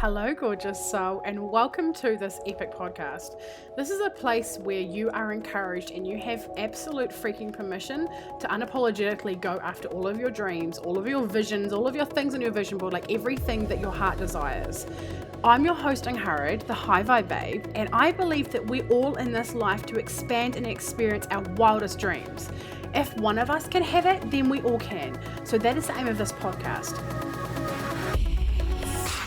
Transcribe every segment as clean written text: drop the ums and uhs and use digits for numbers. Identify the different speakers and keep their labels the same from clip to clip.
Speaker 1: Hello, gorgeous soul, and welcome to this epic podcast. This is a place where you are encouraged and you have absolute freaking permission to unapologetically go after all of your dreams, all of your visions, all of your things on your vision board, like everything that your heart desires. I'm your host, Angharad, the High Vibe Babe, and I believe that we're all in this life to expand and experience our wildest dreams. If one of us can have it, then we all can. So that is the aim of this podcast.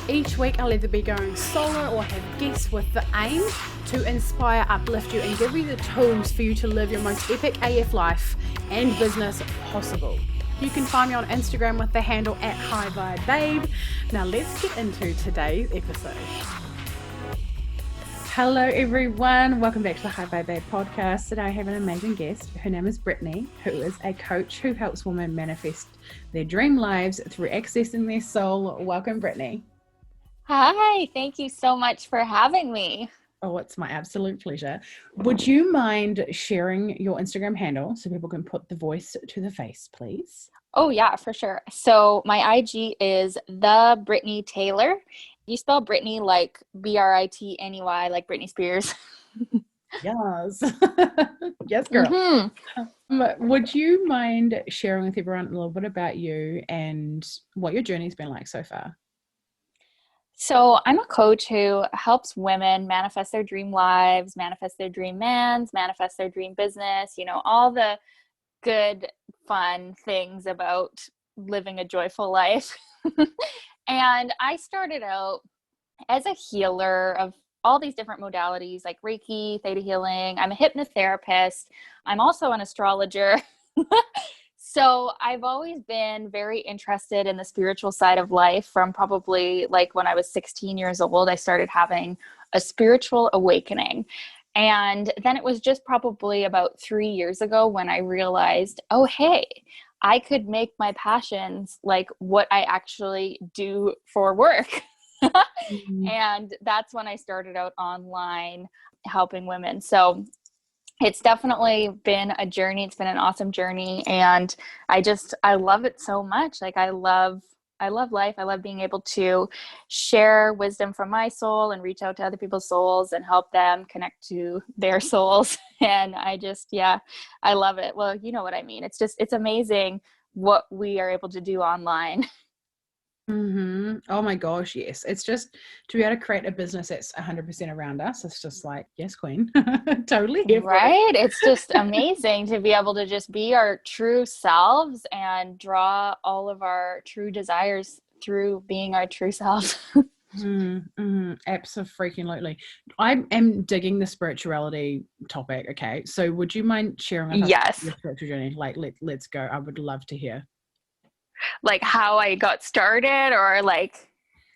Speaker 1: Each week I'll either be going solo or have guests with the aim to inspire, uplift you and give you the tools for you to live your most epic AF life and business possible. You can find me on Instagram with the handle @HighVibeBabe. Now let's get into today's episode. Hello everyone, welcome back to the High Vibe Babe podcast. Today I have an amazing guest. Her name is Britney, who is a coach who helps women manifest their dream lives through accessing their soul. Welcome, Britney.
Speaker 2: Hi, thank you so much for having me.
Speaker 1: Oh, it's my absolute pleasure. Would you mind sharing your Instagram handle so people can put the voice to the face, please?
Speaker 2: Oh yeah, for sure. So my IG is the Britney Taylor. You spell Britney like Britney, like Britney Spears.
Speaker 1: Yes. Yes, girl. Mm-hmm. Would you mind sharing with everyone a little bit about you and what your journey's been like so far?
Speaker 2: So I'm a coach who helps women manifest their dream lives, manifest their dream mans, manifest their dream business, all the good, fun things about living a joyful life. And I started out as a healer of all these different modalities like Reiki, Theta healing. I'm a hypnotherapist. I'm also an astrologer. So I've always been very interested in the spiritual side of life from probably like when I was 16 years old. I started having a spiritual awakening. And then it was just probably about 3 years ago when I realized, oh, hey, I could make my passions like what I actually do for work. Mm-hmm. And that's when I started out online helping women. So it's definitely been a journey. It's been an awesome journey. And I love it so much. Like I love life. I love being able to share wisdom from my soul and reach out to other people's souls and help them connect to their souls. And I love it. Well, you know what I mean? It's amazing what we are able to do online.
Speaker 1: Mm-hmm. Oh my gosh, yes. It's just to be able to create a business that's 100% around us. It's just like, yes, queen. Totally.
Speaker 2: Right? It's just amazing to be able to just be our true selves and draw all of our true desires through being our true selves.
Speaker 1: Absolutely. I am digging the spirituality topic. Okay. So would you mind sharing with us your spiritual journey? Like, let's go. I would love to hear.
Speaker 2: Like how I got started or like...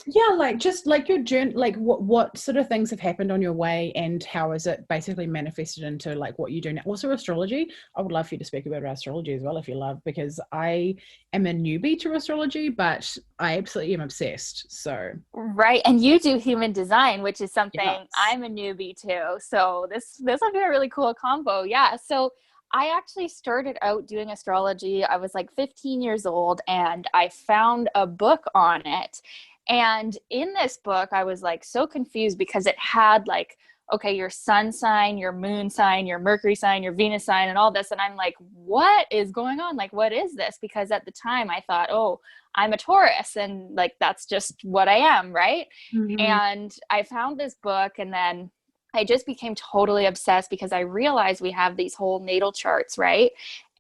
Speaker 1: Yeah, like just like your journey, like what sort of things have happened on your way and how is it basically manifested into like what you do now? Also astrology. I would love for you to speak a bit about astrology as well if you love, because I am a newbie to astrology, but I absolutely am obsessed. So
Speaker 2: right. And you do human design, which is something I'm a newbie to. So this will be a really cool combo. Yeah. So I actually started out doing astrology. I was like 15 years old and I found a book on it. And in this book, I was like so confused because it had like, okay, your sun sign, your moon sign, your Mercury sign, your Venus sign, and all this. And I'm like, what is going on? Like, what is this? Because at the time I thought, oh, I'm a Taurus and like, that's just what I am. Right. Mm-hmm. And I found this book and then I just became totally obsessed because I realized we have these whole natal charts, right?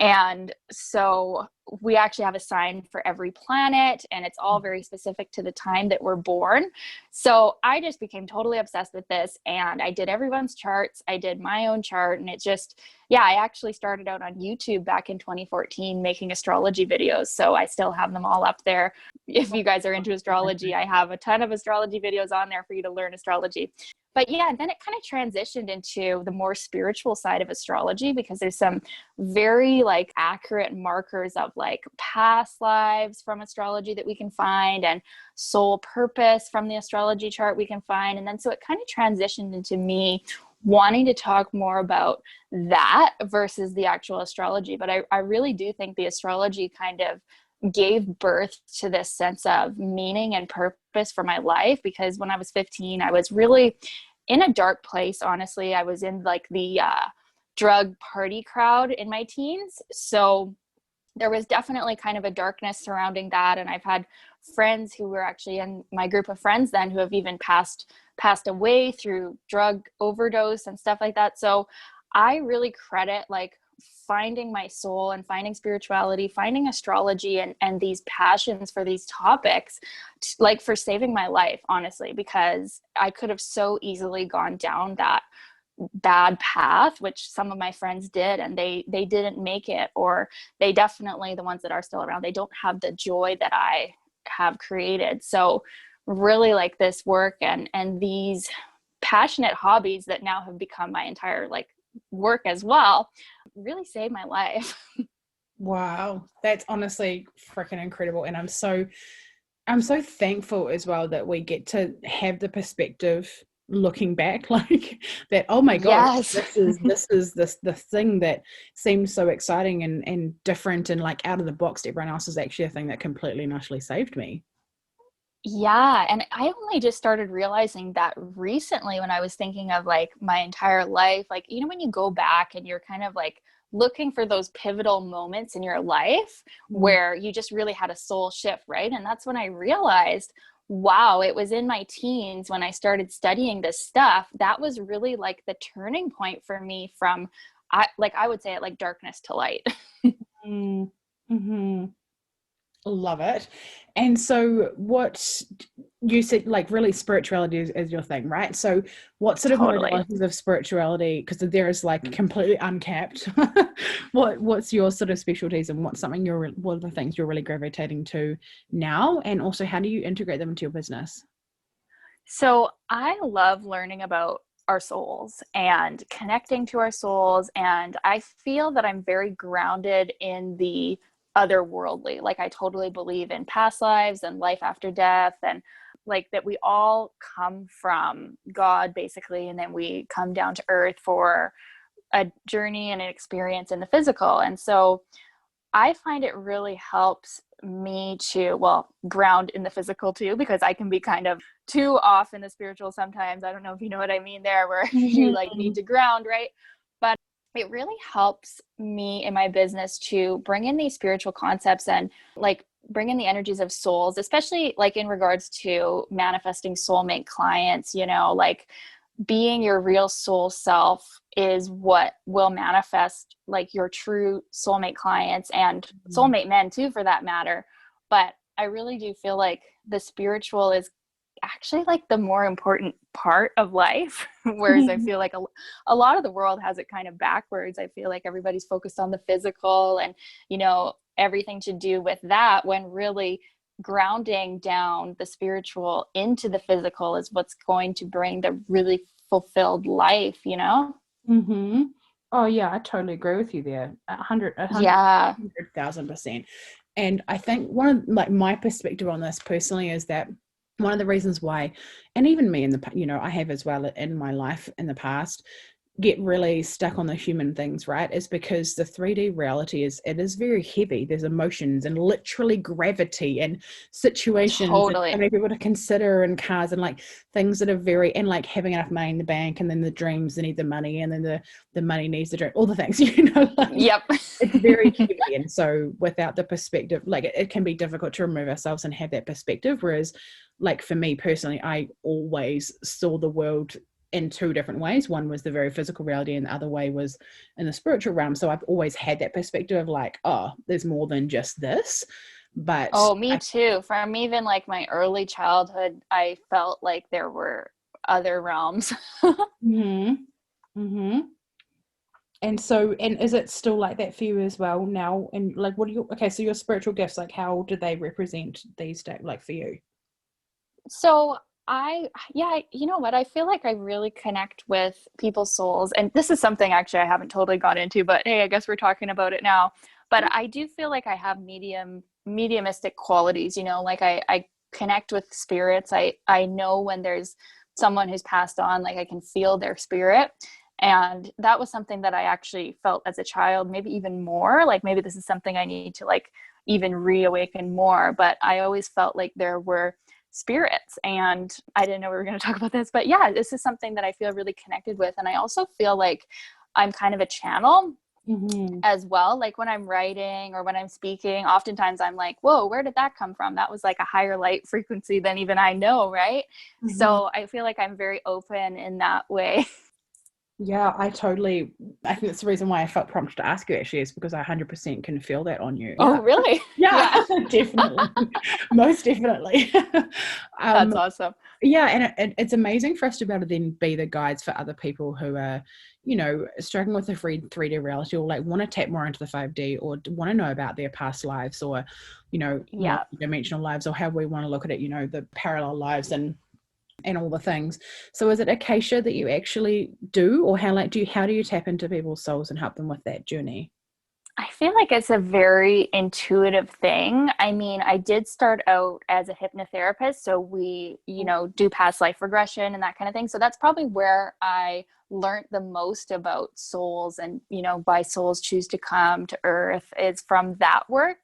Speaker 2: And so we actually have a sign for every planet and it's all very specific to the time that we're born. So I just became totally obsessed with this and I did everyone's charts. I did my own chart and it just, I actually started out on YouTube back in 2014 making astrology videos. So I still have them all up there. If you guys are into astrology, I have a ton of astrology videos on there for you to learn astrology. But yeah, then it kind of transitioned into the more spiritual side of astrology because there's some very like accurate markers of like past lives from astrology that we can find and soul purpose from the astrology chart we can find. And then so it kind of transitioned into me wanting to talk more about that versus the actual astrology. But I really do think the astrology kind of gave birth to this sense of meaning and purpose for my life. Because when I was 15, I was really in a dark place. Honestly, I was in like the drug party crowd in my teens. So there was definitely kind of a darkness surrounding that. And I've had friends who were actually in my group of friends then who have even passed away through drug overdose and stuff like that. So I really credit like finding my soul and finding spirituality, finding astrology and these passions for these topics, like for saving my life, honestly, because I could have so easily gone down that bad path, which some of my friends did, and they didn't make it, or they definitely, the ones that are still around, they don't have the joy that I have created. So really like this work and these passionate hobbies that now have become my entire like work as well really saved my life.
Speaker 1: Wow, that's honestly freaking incredible. And I'm so thankful as well that we get to have the perspective looking back, like that, oh my god,
Speaker 2: Yes.
Speaker 1: this is the thing that seems so exciting and different and like out of the box to everyone else is actually a thing that completely and utterly saved me.
Speaker 2: Yeah. And I only just started realizing that recently when I was thinking of like my entire life, like, you know, when you go back and you're kind of like looking for those pivotal moments in your life where you just really had a soul shift, right? And that's when I realized, wow, it was in my teens when I started studying this stuff. That was really like the turning point for me from, I would say it like darkness to light.
Speaker 1: Mm-hmm. Love it. And so what you said, like really spirituality is your thing, right? So what sort of
Speaker 2: Totally.
Speaker 1: modalities of spirituality, because there is like completely uncapped, what's your sort of specialties and what are the things you're really gravitating to now? And also how do you integrate them into your business?
Speaker 2: So I love learning about our souls and connecting to our souls. And I feel that I'm very grounded in the otherworldly. Like I totally believe in past lives and life after death, and like that we all come from God basically. And then we come down to earth for a journey and an experience in the physical. And so I find it really helps me to, well, ground in the physical too, because I can be kind of too off in the spiritual sometimes. I don't know if you know what I mean there, where you like need to ground, right? But it really helps me in my business to bring in these spiritual concepts and like bring in the energies of souls, especially like in regards to manifesting soulmate clients, you know, like being your real soul self is what will manifest like your true soulmate clients and soulmate men too, for that matter. But I really do feel like the spiritual is actually like the more important part of life. Whereas I feel like a lot of the world has it kind of backwards. I feel like everybody's focused on the physical and, you know, everything to do with that, when really grounding down the spiritual into the physical is what's going to bring the really fulfilled life, you know?
Speaker 1: Mm-hmm. Oh yeah, I totally agree with you there. A hundred,
Speaker 2: Yeah.
Speaker 1: 100,000%. And I think one of like my perspective on this personally is that one of the reasons why, and even me in the, you know, I have as well in my life in the past, get really stuck on the human things, right, is because the 3D reality is very heavy. There's emotions and literally gravity and situations and
Speaker 2: Totally.
Speaker 1: so many people to consider and cars and like things that are very, and like having enough money in the bank and then the dreams that need the money and then the money needs the dream, all the things, you know, like
Speaker 2: Yep.
Speaker 1: it's very heavy. And so without the perspective, like it can be difficult to remove ourselves and have that perspective. Whereas like for me personally, I always saw the world in two different ways. One was the very physical reality and the other way was in the spiritual realm. So I've always had that perspective of like, oh, there's more than just this. But
Speaker 2: Oh, me too. From even like my early childhood, I felt like there were other realms.
Speaker 1: mm-hmm, mm-hmm. And so, and is it still like that for you as well now? And like, what do you, okay, so your spiritual gifts, like how do they represent these days, like for you?
Speaker 2: So yeah, you know what? I feel like I really connect with people's souls. And this is something actually I haven't totally got into, but hey, I guess we're talking about it now. But I do feel like I have mediumistic qualities, you know, like I connect with spirits. I know when there's someone who's passed on, like I can feel their spirit. And that was something that I actually felt as a child, maybe even more. Like maybe this is something I need to like even reawaken more. But I always felt like there were spirits, and I didn't know we were going to talk about this, but yeah, this is something that I feel really connected with. And I also feel like I'm kind of a channel as well. Like when I'm writing or when I'm speaking, oftentimes I'm like, whoa, where did that come from? That was like a higher light frequency than even I know, right? So I feel like I'm very open in that way.
Speaker 1: Yeah, I think that's the reason why I felt prompted to ask you, actually, is because I 100% can feel that on you.
Speaker 2: Oh, really?
Speaker 1: Yeah, definitely. Most definitely.
Speaker 2: That's awesome.
Speaker 1: Yeah, and it's amazing for us to be able to then be the guides for other people who are, you know, struggling with the 3D reality, or like want to tap more into the 5D, or want to know about their past lives, or, you know, multi-dimensional lives, or how we want to look at it, you know, the parallel lives and all the things. So is it Acacia that you actually do, or how do you tap into people's souls and help them with that journey?
Speaker 2: I feel like it's a very intuitive thing. I mean, I did start out as a hypnotherapist, so we, you know, do past life regression and that kind of thing. So that's probably where I learned the most about souls, and, you know, why souls choose to come to Earth is from that work.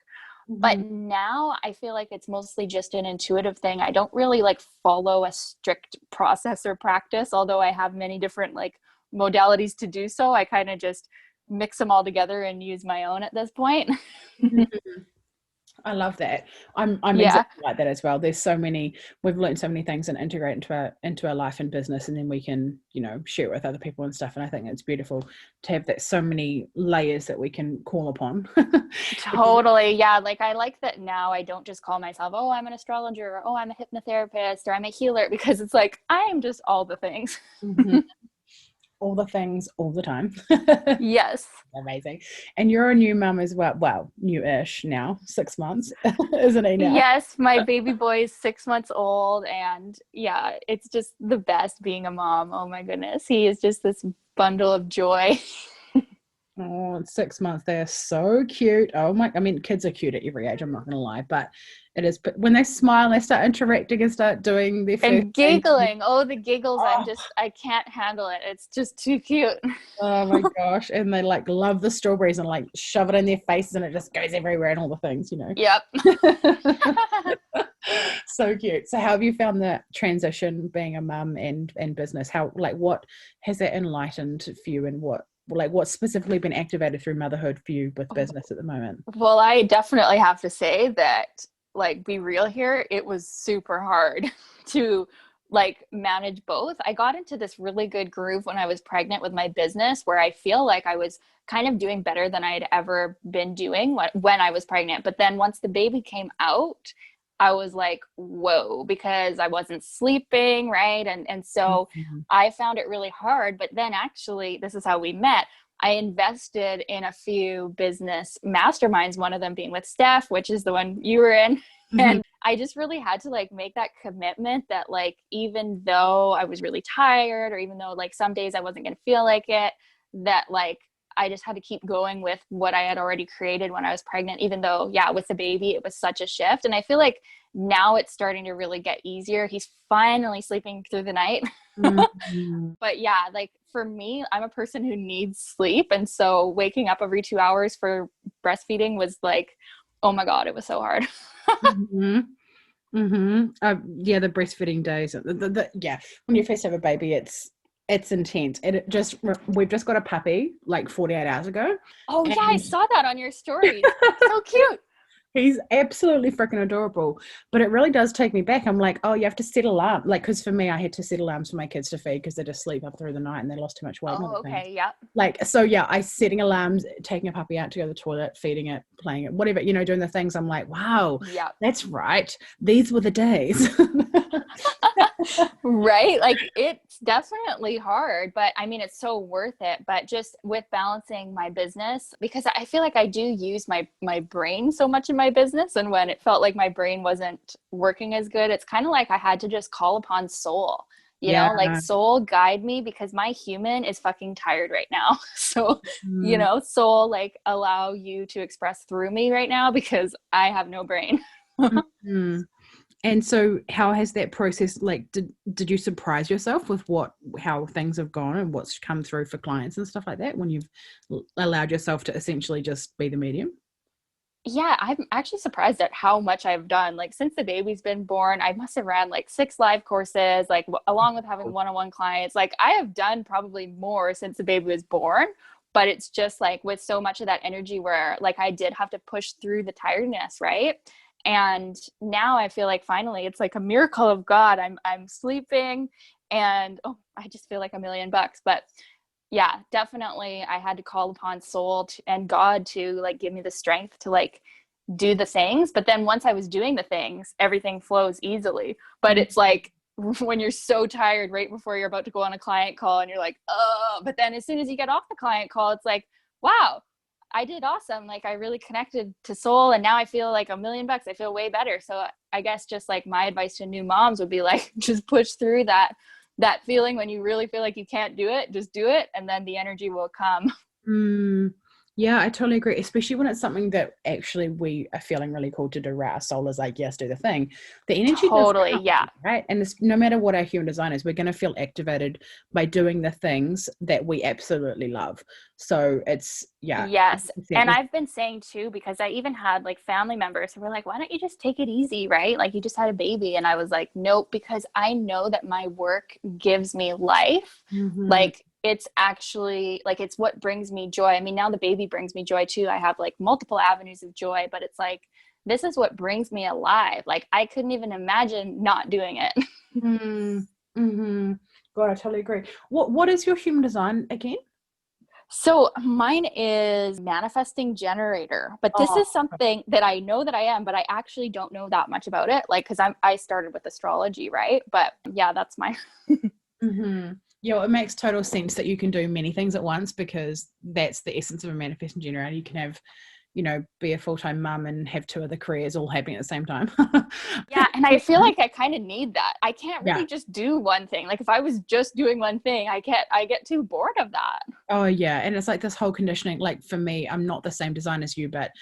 Speaker 2: But now I feel like it's mostly just an intuitive thing. I don't really like follow a strict process or practice, although I have many different like modalities to do so. I kind of just mix them all together and use my own at this point.
Speaker 1: I love that. I'm exactly like that as well. We've learned so many things and integrate into our life and business, and then we can, you know, share it with other people and stuff. And I think it's beautiful to have that, so many layers that we can call upon.
Speaker 2: Totally. Yeah. Like I like that now I don't just call myself, oh, I'm an astrologer, or oh, I'm a hypnotherapist, or I'm a healer, because it's like, I am just all the things.
Speaker 1: All the things all the time.
Speaker 2: Yes.
Speaker 1: Amazing. And you're a new mum as well, new-ish now, 6 months, isn't he now?
Speaker 2: Yes, my baby boy is 6 months old, and yeah, it's just the best being a mom. Oh my goodness, he is just this bundle of joy.
Speaker 1: Oh, 6 months, they're so cute. I mean, kids are cute at every age, I'm not gonna lie, but it is when they smile and they start interacting and start doing their
Speaker 2: and giggling.
Speaker 1: thing.
Speaker 2: Oh, the giggles. I can't handle it. It's just too cute.
Speaker 1: Oh my gosh. And they like love the strawberries and like shove it in their faces, and it just goes everywhere and all the things, you know.
Speaker 2: Yep.
Speaker 1: So cute. So how have you found the transition being a mum and business? How, like, what has that enlightened for you, and what's specifically been activated through motherhood for you with business at the moment?
Speaker 2: Well, I definitely have to say that, like, be real here, it was super hard to like manage both. I got into this really good groove when I was pregnant with my business, where I feel like I was kind of doing better than I had ever been doing when I was pregnant. But then once the baby came out, I was like, whoa, because I wasn't sleeping, right? And so I found it really hard. But then actually, this is how we met. I invested in a few business masterminds, one of them being with Steph, which is the one you were in. And I just really had to like make that commitment that, like, even though I was really tired, or even though like some days I wasn't going to feel like it, that like I just had to keep going with what I had already created when I was pregnant, even though, yeah, with the baby, it was such a shift. And I feel like now it's starting to really get easier. He's finally sleeping through the night. But yeah, like for me, I'm a person who needs sleep. And so waking up every 2 hours for breastfeeding was like, oh my God, it was so hard.
Speaker 1: Yeah, the breastfeeding days. Yeah, when you first have a baby, it's intense. And we've just got a puppy like 48 hours ago.
Speaker 2: Oh yeah, I saw that on your stories. So cute.
Speaker 1: He's absolutely freaking adorable, but it really does take me back. I'm like, oh, you have to set alarm, like, because for me, I had to set alarms for my kids to feed because they just sleep up through the night and they lost too much weight.
Speaker 2: Oh, okay, yeah.
Speaker 1: Like, so yeah, I setting alarms, taking a puppy out to go to the toilet, feeding it, playing it, whatever, you know, doing the things. I'm like, wow, yeah, that's right. These were the days.
Speaker 2: Right? Like, it's definitely hard, but I mean, it's so worth it. But just with balancing my business, because I feel like I do use my brain so much in my business. And when it felt like my brain wasn't working as good, it's kind of like I had to just call upon soul, you know, like soul guide me, because my human is fucking tired right now. So, you know, soul, like, allow you to express through me right now, because I have no brain.
Speaker 1: And so how has that process, like, did you surprise yourself with how things have gone and what's come through for clients and stuff like that when you've allowed yourself to essentially just be the medium?
Speaker 2: Yeah, I'm actually surprised at how much I've done. Like since the baby's been born, I must have ran like 6 live courses, like along with having one-on-one clients. Like I have done probably more since the baby was born, but it's just like with so much of that energy where like I did have to push through the tiredness, right? And now I feel like finally it's like a miracle of God. I'm sleeping and oh, I just feel like $1,000,000. But yeah, definitely I had to call upon soul and God to like give me the strength to like do the things. But then once I was doing the things, everything flows easily. But it's like when you're so tired right before you're about to go on a client call and you're like, oh, but then as soon as you get off the client call, it's like, wow, I did awesome. Like I really connected to soul and now I feel like $1,000,000. I feel way better. So I guess just like my advice to new moms would be like, just push through that feeling when you really feel like you can't do it, just do it. And then the energy will come.
Speaker 1: Yeah, I totally agree, especially when it's something that actually we are feeling really called to do, right? Our soul is like, yes, do the thing. The energy does
Speaker 2: Totally.
Speaker 1: come,
Speaker 2: Yeah.
Speaker 1: right? And it's, no matter what our human design is, we're going to feel activated by doing the things that we absolutely love. So it's, yeah.
Speaker 2: Yes.
Speaker 1: 100%.
Speaker 2: And I've been saying too, because I even had like family members who were like, why don't you just take it easy, right? Like you just had a baby. And I was like, nope, because I know that my work gives me life. Like it's actually like, it's what brings me joy. I mean, now the baby brings me joy too. I have like multiple avenues of joy, but it's like, this is what brings me alive. Like I couldn't even imagine not doing it.
Speaker 1: God, I totally agree. What is your human design again?
Speaker 2: So mine is manifesting generator, but this
Speaker 1: Oh,
Speaker 2: is something that I know that I am, but I actually don't know that much about it. Like, cause I started with astrology, right? But yeah, that's my.
Speaker 1: Yeah, well, it makes total sense that you can do many things at once because that's the essence of a manifesting generator. You can have, be a full-time mum and have two other careers all happening at the same time.
Speaker 2: Yeah, and I feel like I kind of need that. I can't
Speaker 1: Yeah.
Speaker 2: really just do one thing. Like if I was just doing one thing, I get too bored of that.
Speaker 1: Oh yeah, and it's like this whole conditioning. Like for me, I'm not the same design as you, but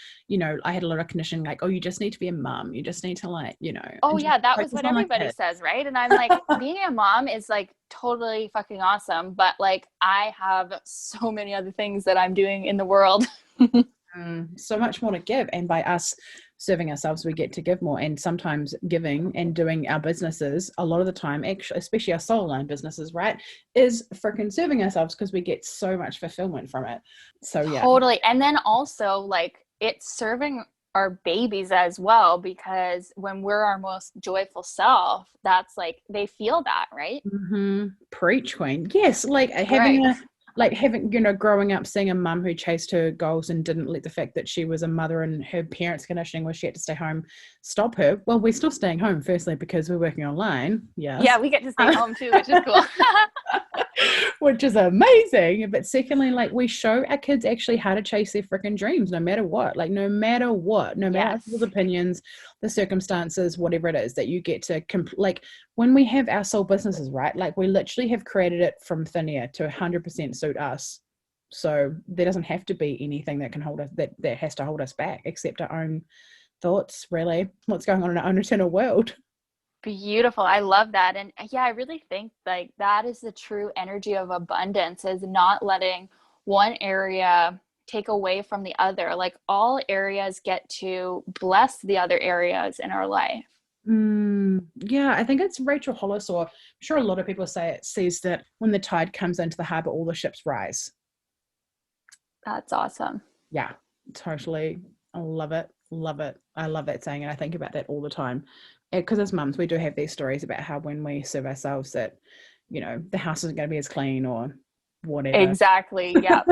Speaker 1: I had a lot of conditioning. Like, oh, you just need to be a mum. You just need to
Speaker 2: Oh
Speaker 1: and just
Speaker 2: yeah, that was
Speaker 1: focus
Speaker 2: what
Speaker 1: on the
Speaker 2: everybody
Speaker 1: kid.
Speaker 2: says, right? And I'm like, being a mom is like totally fucking awesome, but like I have so many other things that I'm doing in the world.
Speaker 1: So much more to give, and by us serving ourselves, we get to give more. And sometimes giving and doing our businesses, a lot of the time, actually, especially our soul line businesses, right, is freaking serving ourselves because we get so much fulfillment from it. So yeah.
Speaker 2: Totally. And then also like it's serving our babies as well, because when we're our most joyful self, that's like they feel that, right?
Speaker 1: Preach, queen. Yes, like
Speaker 2: Right.
Speaker 1: having growing up seeing a mum who chased her goals and didn't let the fact that she was a mother and her parents' conditioning where she had to stay home stop her. Well, we're still staying home, firstly because we're working online.
Speaker 2: Yeah,
Speaker 1: Yes.
Speaker 2: we get to stay home too, which is cool.
Speaker 1: Which is amazing. But secondly, like we show our kids actually how to chase their freaking dreams, no matter what. Like no matter what, no matter
Speaker 2: Yes.
Speaker 1: people's opinions, the circumstances, whatever it is, that you get to like when we have our soul businesses, right? Like we literally have created it from thin air to 100% suit us. So there doesn't have to be anything that can hold us that has to hold us back except our own thoughts, really. What's going on in our own internal world.
Speaker 2: Beautiful. I love that. And yeah, I really think like that is the true energy of abundance, is not letting one area take away from the other. Like all areas get to bless the other areas in our life.
Speaker 1: Yeah, I think it's Rachel Hollis, or I'm sure a lot of people say it, says that when the tide comes into the harbor, all the ships rise.
Speaker 2: That's awesome.
Speaker 1: Yeah, totally. I love it. Love it. I love that saying, and I think about that all the time. Because as mums, we do have these stories about how when we serve ourselves, that the house isn't going to be as clean or whatever.
Speaker 2: Exactly. Yeah.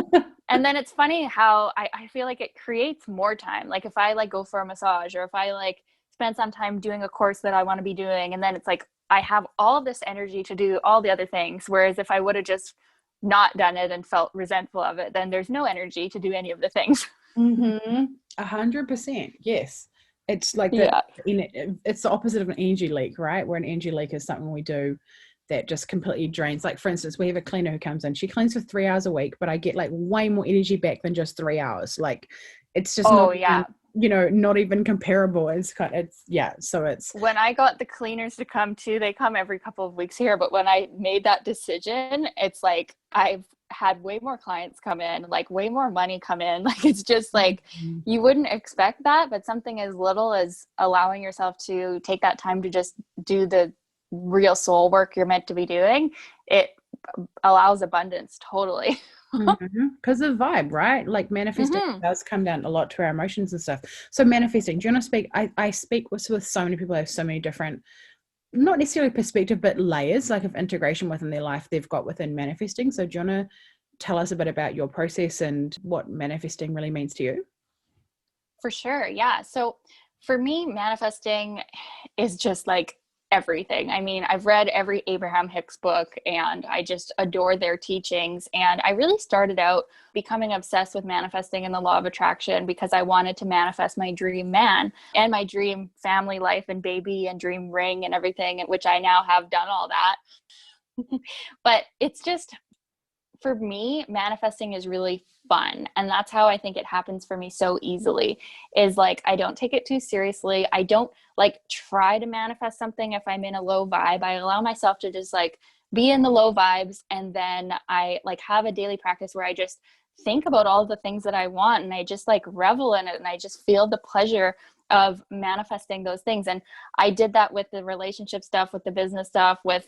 Speaker 2: And then it's funny how I feel like it creates more time. Like if I like go for a massage, or if I like spend some time doing a course that I want to be doing, and then it's like I have all this energy to do all the other things. Whereas if I would have just not done it and felt resentful of it, then there's no energy to do any of the things.
Speaker 1: 100%. Yes. It's like that.
Speaker 2: Yeah.
Speaker 1: It's the opposite of an energy leak, right? Where an energy leak is something we do that just completely drains. Like for instance, we have a cleaner who comes in. She cleans for 3 hours a week, but I get like way more energy back than just 3 hours. Like it's just not
Speaker 2: Oh yeah.
Speaker 1: even, not even comparable. So it's
Speaker 2: When I got the cleaners to come too, they come every couple of weeks here, but when I made that decision, it's like had way more clients come in, like way more money come in. Like, it's just like, you wouldn't expect that, but something as little as allowing yourself to take that time to just do the real soul work you're meant to be doing, it allows abundance. Totally.
Speaker 1: Because of vibe, right? Like manifesting does come down a lot to our emotions and stuff. So manifesting, do you want to speak? I speak with so many people who have so many different, not necessarily perspective, but layers like of integration within their life they've got within manifesting. So do you want to tell us a bit about your process and what manifesting really means to you?
Speaker 2: For sure. Yeah. So for me, manifesting is just like everything. I mean, I've read every Abraham Hicks book and I just adore their teachings. And I really started out becoming obsessed with manifesting and the law of attraction because I wanted to manifest my dream man and my dream family life and baby and dream ring and everything, which I now have done all that. But it's just, for me, manifesting is really fun. And that's how I think it happens for me so easily, is like, I don't take it too seriously. I don't like try to manifest something if I'm in a low vibe. I allow myself to just like be in the low vibes. And then I like have a daily practice where I just think about all the things that I want and I just like revel in it. And I just feel the pleasure of manifesting those things. And I did that with the relationship stuff, with the business stuff, with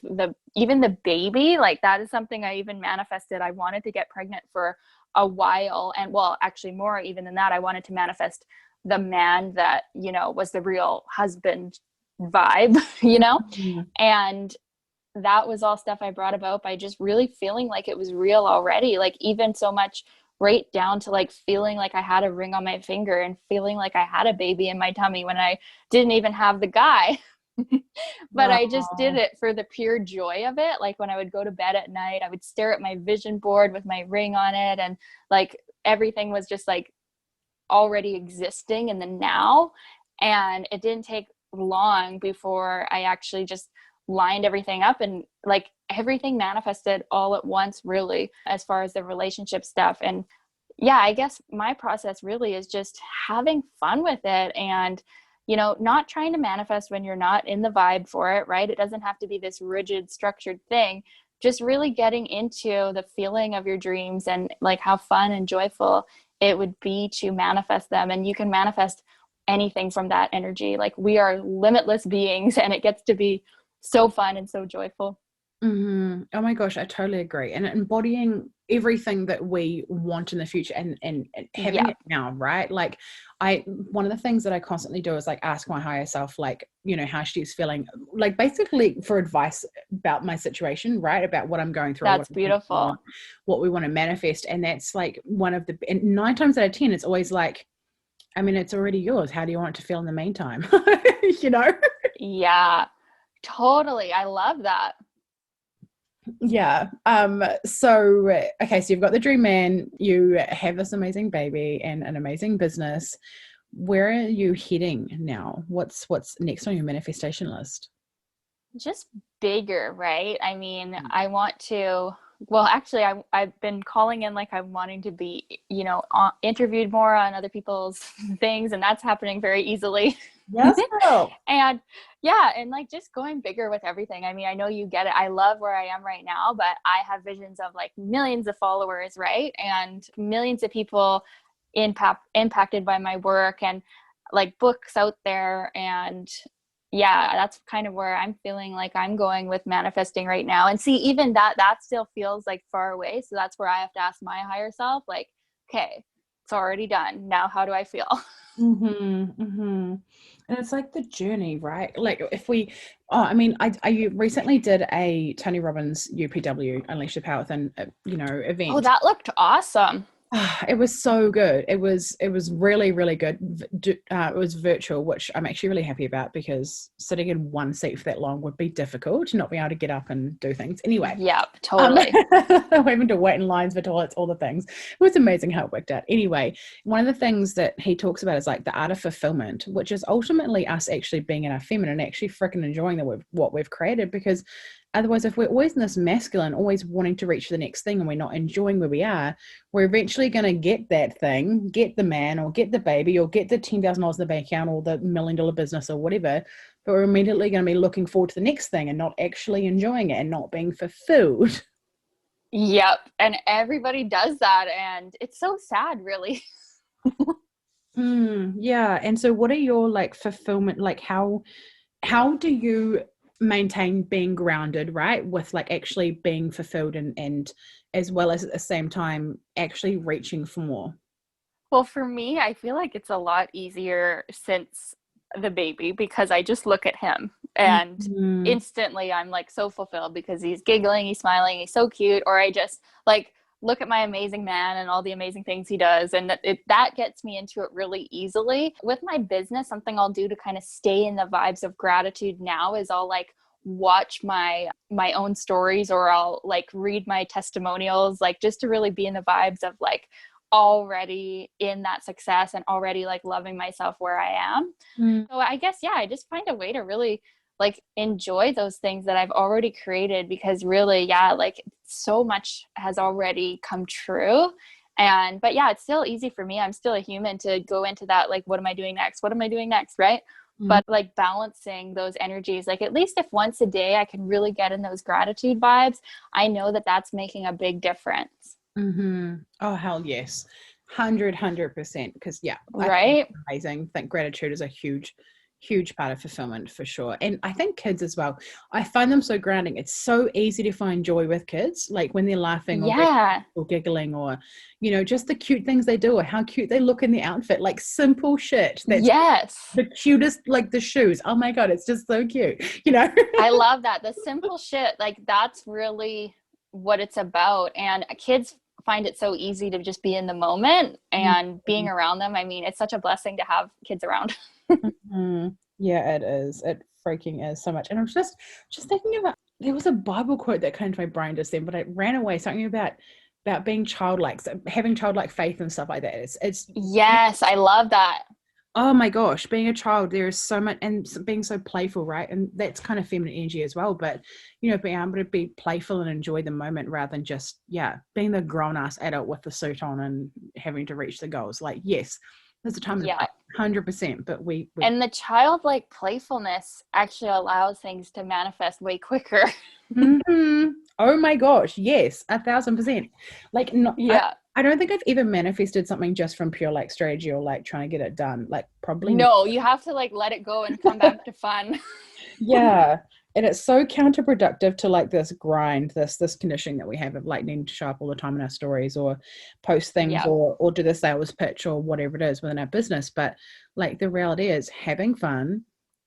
Speaker 2: even the baby. Like, that is something I even manifested. I wanted to get pregnant for a while. And well, actually more even than that, I wanted to manifest the man that, you know, was the real husband vibe, you know? And that was all stuff I brought about by just really feeling like it was real already. Like, even so much right down to like feeling like I had a ring on my finger and feeling like I had a baby in my tummy when I didn't even have the guy. But I just did it for the pure joy of it. Like, when I would go to bed at night, I would stare at my vision board with my ring on it. And like, everything was just like already existing in the now. And it didn't take long before I actually just lined everything up, and like everything manifested all at once, really, as far as the relationship stuff. And yeah, I guess my process really is just having fun with it, and, you know, not trying to manifest when you're not in the vibe for it, right? It doesn't have to be this rigid, structured thing. Just really getting into the feeling of your dreams and like how fun and joyful it would be to manifest them. And you can manifest anything from that energy. Like, we are limitless beings, and it gets to be so fun and so joyful.
Speaker 1: Oh my gosh, I totally agree. And embodying everything that we want in the future and having it now, right? Like, one of the things that I constantly do is like ask my higher self, like, you know, how she's feeling, like basically for advice about my situation, right? About what I'm going through.
Speaker 2: That's beautiful.
Speaker 1: What we want to manifest. And that's like and 9 times out of 10, it's always like, I mean, it's already yours. How do you want it to feel in the meantime? You know?
Speaker 2: Yeah. Totally. I love that.
Speaker 1: Yeah. So, okay, so you've got the dream man, you have this amazing baby and an amazing business. Where are you heading now? What's next on your manifestation list?
Speaker 2: Just bigger, right? I mean, I want to, well, actually, I've been calling in, like, I'm wanting to be, you know, interviewed more on other people's things, and that's happening very easily.
Speaker 1: Yes, girl.
Speaker 2: And yeah, and like just going bigger with everything. I mean, I know you get it. I love where I am right now, but I have visions of like millions of followers, right? And millions of people impacted by my work, and like books out there. And yeah, that's kind of where I'm feeling like I'm going with manifesting right now. And see, even that still feels like far away. So that's where I have to ask my higher self, like, okay, it's already done. Now, how do I feel?
Speaker 1: And it's like the journey, right? Like, if we, I mean, I recently did a Tony Robbins UPW, Unleash Your Power Within, you know, event.
Speaker 2: Oh, that looked awesome.
Speaker 1: It was so good. It was really, really good. It was virtual, which I'm actually really happy about, because sitting in one seat for that long would be difficult to not be able to get up and do things. Anyway.
Speaker 2: Yep, totally.
Speaker 1: Having to wait in lines for toilets, all the things. It was amazing how it worked out. Anyway, one of the things that he talks about is like the art of fulfillment, which is ultimately us actually being in our feminine, actually freaking enjoying what we've created. Because otherwise, if we're always in this masculine, always wanting to reach the next thing, and we're not enjoying where we are, we're eventually going to get that thing, get the man, or get the baby, or get the $10,000 in the bank account, or the $1 million business, or whatever. But we're immediately going to be looking forward to the next thing and not actually enjoying it and not being fulfilled.
Speaker 2: Yep. And everybody does that. And it's so sad, really.
Speaker 1: Yeah. And so what are your like fulfillment, like how do you maintain being grounded, right? With like actually being fulfilled and as well as at the same time actually reaching for more?
Speaker 2: Well, for me, I feel like it's a lot easier since the baby because I just look at him and
Speaker 1: Mm-hmm.
Speaker 2: instantly I'm like so fulfilled because he's giggling, he's smiling, he's so cute. Or I just like look at my amazing man and all the amazing things he does. And that gets me into it really easily. With my business, something I'll do to kind of stay in the vibes of gratitude now is I'll like watch my own stories, or I'll like read my testimonials, like just to really be in the vibes of like already in that success and already like loving myself where I am.
Speaker 1: Mm.
Speaker 2: So I guess, yeah, I just find a way to really like enjoy those things that I've already created, because really, yeah, like so much has already come true. And, but yeah, it's still easy for me. I'm still a human to go into that, like, what am I doing next? What am I doing next? Right.
Speaker 1: Mm.
Speaker 2: But like balancing those energies, like at least if once a day I can really get in those gratitude vibes, I know that that's making a big difference.
Speaker 1: Mm-hmm. Oh, hell yes. 100%. Because yeah, I think
Speaker 2: Right.
Speaker 1: it's amazing. I think gratitude is a huge part of fulfillment for sure. And I think kids as well, I find them so grounding. It's so easy to find joy with kids, like when they're laughing or
Speaker 2: Yeah.
Speaker 1: or giggling, or just the cute things they do or how cute they look in the outfit, like simple shit that's
Speaker 2: Yes.
Speaker 1: the cutest, like the shoes. Oh my God, it's just so cute.
Speaker 2: I love that. The simple shit, like that's really what it's about. And kids find it so easy to just be in the moment and being around them. I mean, it's such a blessing to have kids around.
Speaker 1: Mhm. Yeah, it is. It freaking is so much. And I was just thinking about, there was a Bible quote that came to my brain just then, but it ran away. Something about being childlike, so having childlike faith and stuff like that. It's
Speaker 2: Yes, I love that.
Speaker 1: oh my gosh, being a child, there is so much, and being so playful, right? And that's kind of feminine energy as well. But being able to be playful and enjoy the moment rather than just being the grown ass adult with the suit on and having to reach the goals. Like, yes, there's a time to
Speaker 2: Yeah.
Speaker 1: play, 100%. But we
Speaker 2: And the childlike playfulness actually allows things to manifest way quicker.
Speaker 1: hmm. Oh my gosh, yes, 1,000%. Like, no,
Speaker 2: Yeah.
Speaker 1: I don't think I've ever manifested something just from pure like strategy or like trying to get it done. Like, probably not.
Speaker 2: No, you have to like let it go and come back to fun.
Speaker 1: Yeah. And it's so counterproductive to like this grind, this conditioning that we have of like needing to show up all the time in our stories or post things
Speaker 2: Yeah.
Speaker 1: or do the sales pitch or whatever it is within our business. But like the reality is having fun,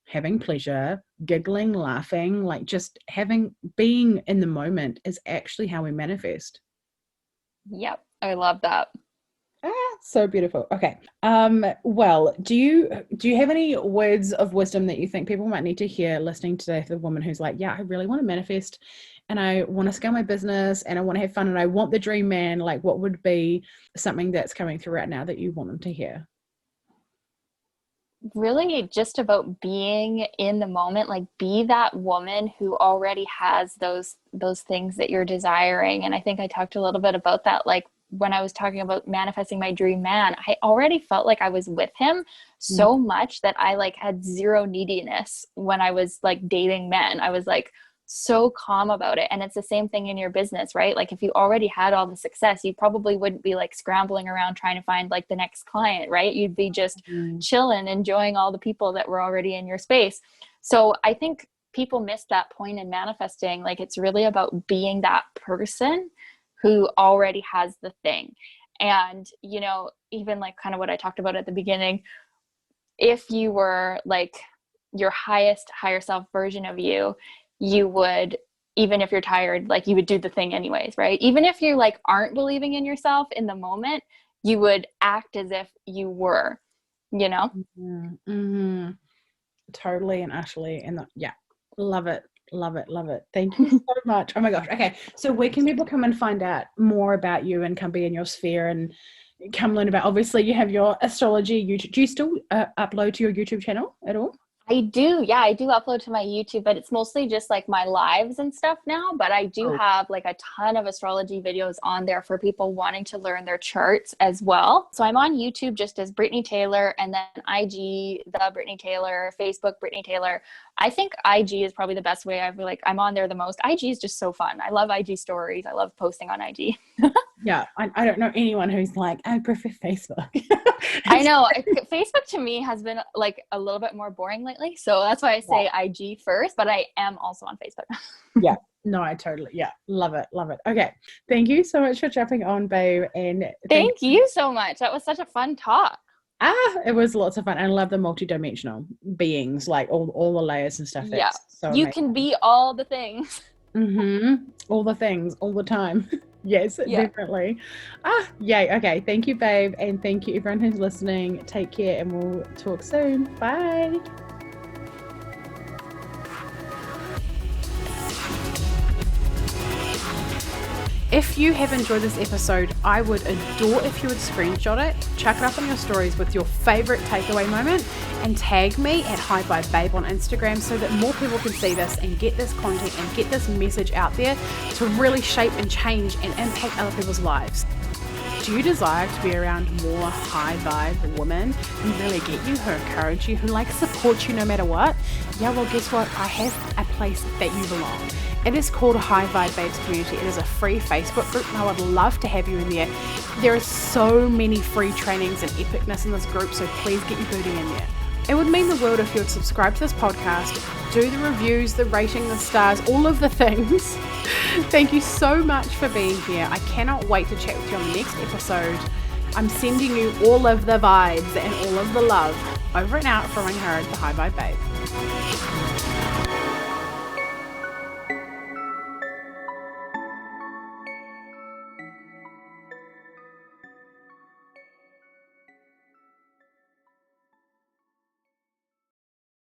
Speaker 1: having pleasure, giggling, laughing, like just being in the moment is actually how we manifest.
Speaker 2: Yep. I love that.
Speaker 1: So beautiful. Okay. Well, do you have any words of wisdom that you think people might need to hear listening today for the woman who's like, yeah, I really want to manifest and I want to scale my business and I want to have fun and I want the dream man? Like, what would be something that's coming through right now that you want them to hear?
Speaker 2: Really just about being in the moment, like be that woman who already has those things that you're desiring. And I think I talked a little bit about that, like when I was talking about manifesting my dream man, I already felt like I was with him so much that I like had zero neediness when I was like dating men. I was like so calm about it. And it's the same thing in your business, right? Like if you already had all the success, you probably wouldn't be like scrambling around trying to find like the next client, right? You'd be just chilling, enjoying all the people that were already in your space. So I think people miss that point in manifesting. Like it's really about being that person who already has the thing. And, even like kind of what I talked about at the beginning, if you were like your higher self version of you, you would, even if you're tired, like you would do the thing anyways, right? Even if you like aren't believing in yourself in the moment, you would act as if you were,
Speaker 1: Mm-hmm. Totally and utterly. And yeah, love it. Love it. Love it. Thank you so much. Oh my gosh. Okay. So where can people come and find out more about you and come be in your sphere and come learn about, obviously you have your astrology YouTube. Do you still upload to your YouTube channel at all?
Speaker 2: I do. Yeah, I do upload to my YouTube, but it's mostly just like my lives and stuff now. But I do
Speaker 1: Oh,
Speaker 2: have like a ton of astrology videos on there for people wanting to learn their charts as well. So I'm on YouTube just as Britney Taylor, and then IG, the Britney Taylor, Facebook, Britney Taylor. I think IG is probably the best way. I'm on there the most. IG is just so fun. I love IG stories. I love posting on IG.
Speaker 1: yeah. I don't know anyone who's like, I prefer Facebook.
Speaker 2: I know Facebook to me has been like a little bit more boring lately. So that's why I say IG first, but I am also on Facebook.
Speaker 1: Yeah. No, I totally, yeah. Love it. Love it. Okay. Thank you so much for jumping on, babe. And
Speaker 2: Thank you so much. That was such a fun talk.
Speaker 1: it was lots of fun. And I love the multi-dimensional beings, like all the layers and stuff.
Speaker 2: Yeah.
Speaker 1: So
Speaker 2: you
Speaker 1: amazing.
Speaker 2: can be all the things.
Speaker 1: All the things, all the time. Yes,
Speaker 2: Yeah.
Speaker 1: definitely. Yay. Okay. Thank you, babe. And thank you, everyone who's listening. Take care and we'll talk soon. Bye. If you have enjoyed this episode, I would adore if you would screenshot it, chuck it up on your stories with your favorite takeaway moment, and tag me at HiVibeBabe on Instagram so that more people can see this and get this content and get this message out there to really shape and change and impact other people's lives. Do you desire to be around more high vibe women who really get you, who encourage you, who like support you no matter what? Yeah, well, guess what? I have a place that you belong. It is called High Vibe Babes Community. It is a free Facebook group and I would love to have you in there. There are so many free trainings and epicness in this group, so please get your booty in there. It would mean the world if you would subscribe to this podcast, do the reviews, the rating, the stars, all of the things. Thank you so much for being here. I cannot wait to chat with you on the next episode. I'm sending you all of the vibes and all of the love. Over and out from Angharad, the High Vibe Babe.